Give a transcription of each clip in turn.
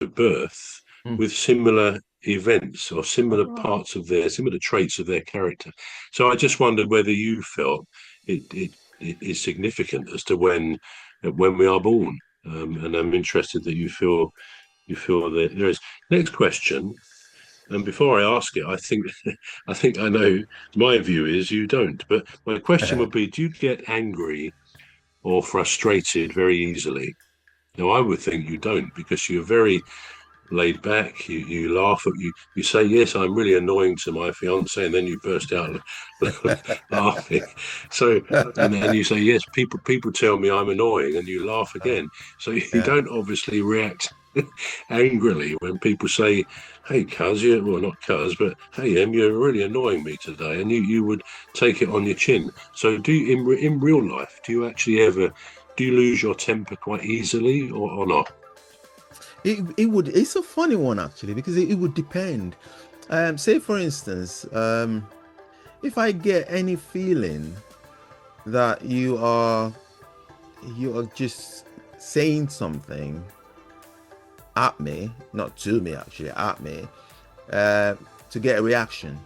birth Mm. with similar events or similar Oh, parts of their similar traits of their character. So I just wondered whether you felt it is significant as to when we are born. And I'm interested that you feel that there is. Next question. And before I ask it, I think I think I know my view is you don't. But my question would be: do you get angry or frustrated very easily? Now, I would think you don't because you're very laid back. You laugh at you say yes, I'm really annoying to my fiance, and then you burst out laughing. So and you say yes, people tell me I'm annoying, and you laugh again. So you yeah. don't obviously react angrily when people say, "Hey, cuz, you well not cuz, but hey, Em, you're really annoying me today," and you would take it on your chin. So do you, in real life, do you actually ever do you lose your temper quite easily or not? It would. It's a funny one actually because it would depend. Say for instance, if I get any feeling that you are just saying something at me, not to me actually, at me, uh, to get a reaction,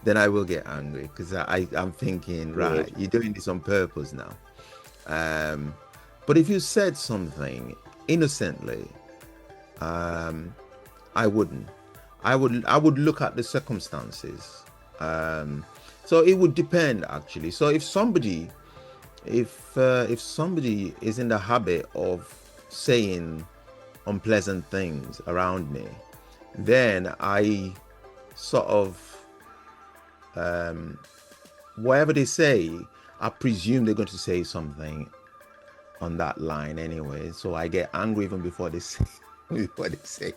then I will get angry because I'm thinking, Right. right, you're doing this on purpose now. Um, but if you said something innocently, um, I wouldn't. I would look at the circumstances. Um, so it would depend actually. So if somebody is in the habit of saying unpleasant things around me, then I sort of whatever they say, I presume they're going to say something on that line anyway. So I get angry even before they say before they say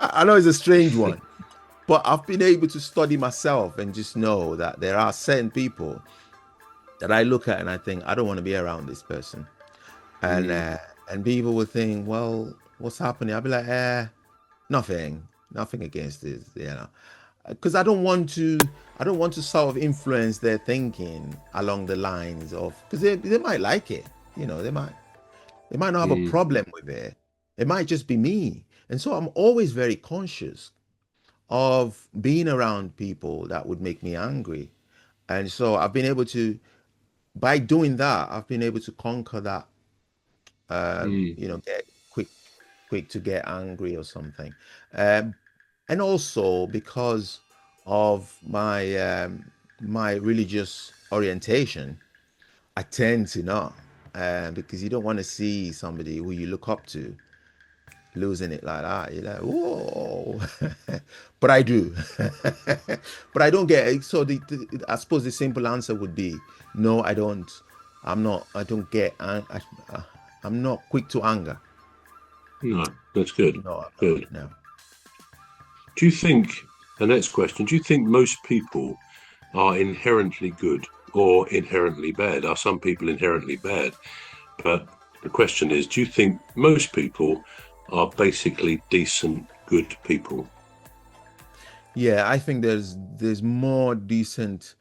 I know it's a strange one, but I've been able to study myself and just know that there are certain people that I look at and I think I don't want to be around this person. And Mm. uh, and people will think, well, what's happening? I'll be like, nothing, nothing against this, because I don't want to sort of influence their thinking along the lines of because they might like it, they might not have a Mm. problem with it. It might just be me, and so I'm always very conscious of being around people that would make me angry, and so I've been able to by doing that I've been able to conquer that Mm. get quick to get angry or something. Um, and also because of my religious orientation, I tend to not, because you don't want to see somebody who you look up to losing it like that. You're like, whoa, but I do, but I don't get it. So I suppose the simple answer would be no. I don't. I'm not. I don't get. I'm not quick to anger. No, that's good. No, I'm not. Good. No. Do you think, the next question, do you think most people are inherently good or inherently bad? Are some people inherently bad? But the question is, do you think most people are basically decent, good people? Yeah, I think there's more decent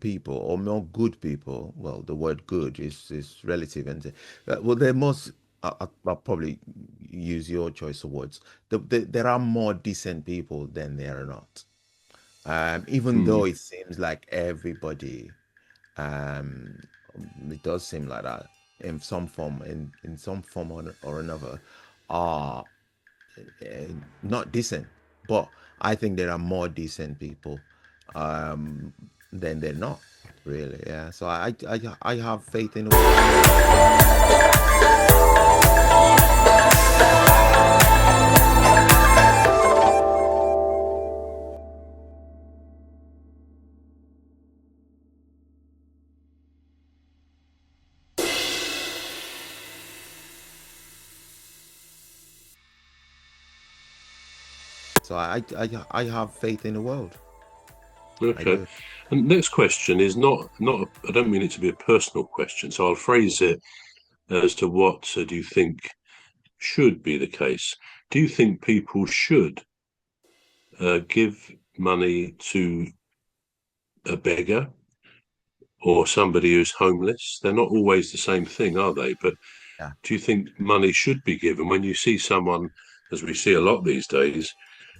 people or more good people. Well, the word good is relative, and well, there must. I'll probably use your choice of words. There are more decent people than there are not. Even though Mm. it seems like everybody, um, it does seem like that in some form or another, are not decent. But I think there are more decent people um, than they're not, really. Yeah. So I have faith in the world. So I have faith in the world. I Okay. do. And next question is not. I don't mean it to be a personal question, so I'll phrase it as to what do you think should be the case? Do you think people should give money to a beggar or somebody who's homeless. They're not always the same thing, are they? But Yeah. do you think money should be given when you see someone, as we see a lot these days,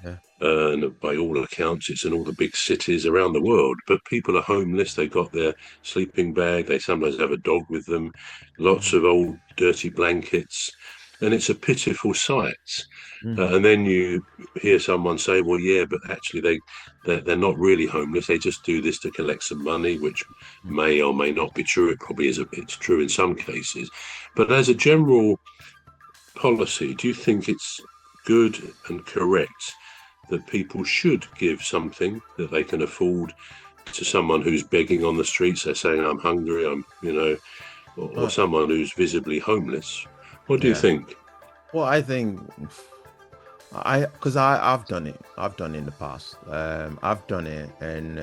Yeah. and by all accounts, it's in all the big cities around the world. But people are homeless. They got their sleeping bag. They sometimes have a dog with them. Lots Mm, of old dirty blankets, and it's a pitiful sight. mm, And then you hear someone say, "Well, yeah, but actually they're not really homeless. They just do this to collect some money," which mm. may or may not be true. It probably is. It's true in some cases, but as a general policy, do you think it's good and correct that people should give something that they can afford to someone who's begging on the streets? They're saying, "I'm hungry," or Right. someone who's visibly homeless. What do you Yeah. think? Well, I think because I've done it. I've done it in the past. I've done it, and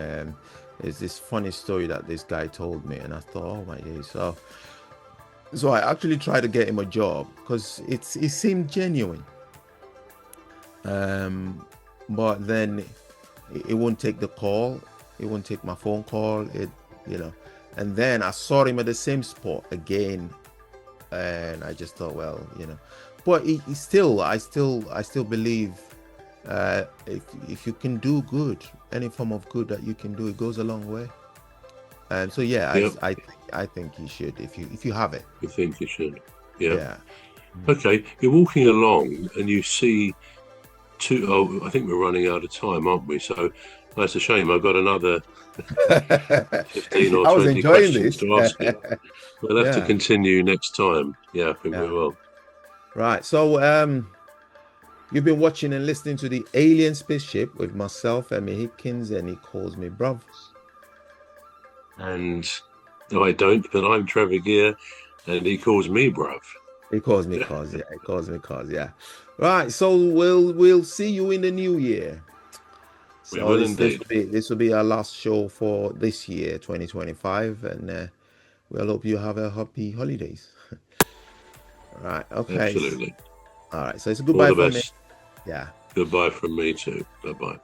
there's this funny story that this guy told me, and I thought, oh my days. So I actually tried to get him a job because it seemed genuine. Um, but then it won't take the call. It won't take my phone call. You know, and then I saw him at the same spot again, and I just thought, well, but it still, I still believe if you can do good, any form of good that you can do, it goes a long way. And so yeah, Yeah, I think you should if you have it. you think you should. Yeah. Yeah. Okay, you're walking along and you see two. Oh, I think we're running out of time, aren't we? So that's a shame. I've got another 15 or I was 20 enjoying questions this. to ask you. We'll have to Yeah. continue next time. Yeah, I think we Yeah. will. Right. So you've been watching and listening to the Alien Spaceship with myself, Emmy Hikins, and he calls me bruv. And no, I don't, but I'm Trevor Gear, and he calls me bruv. He calls me cause, yeah. He calls me cause, yeah. Right. So we'll see you in the new year. We So will this indeed. will be our last show for this year, 2025, and we'll hope you have a happy holidays. Right. Okay. Absolutely. All right. So it's a All goodbye the from me. best. Yeah. Goodbye from me too. Bye bye.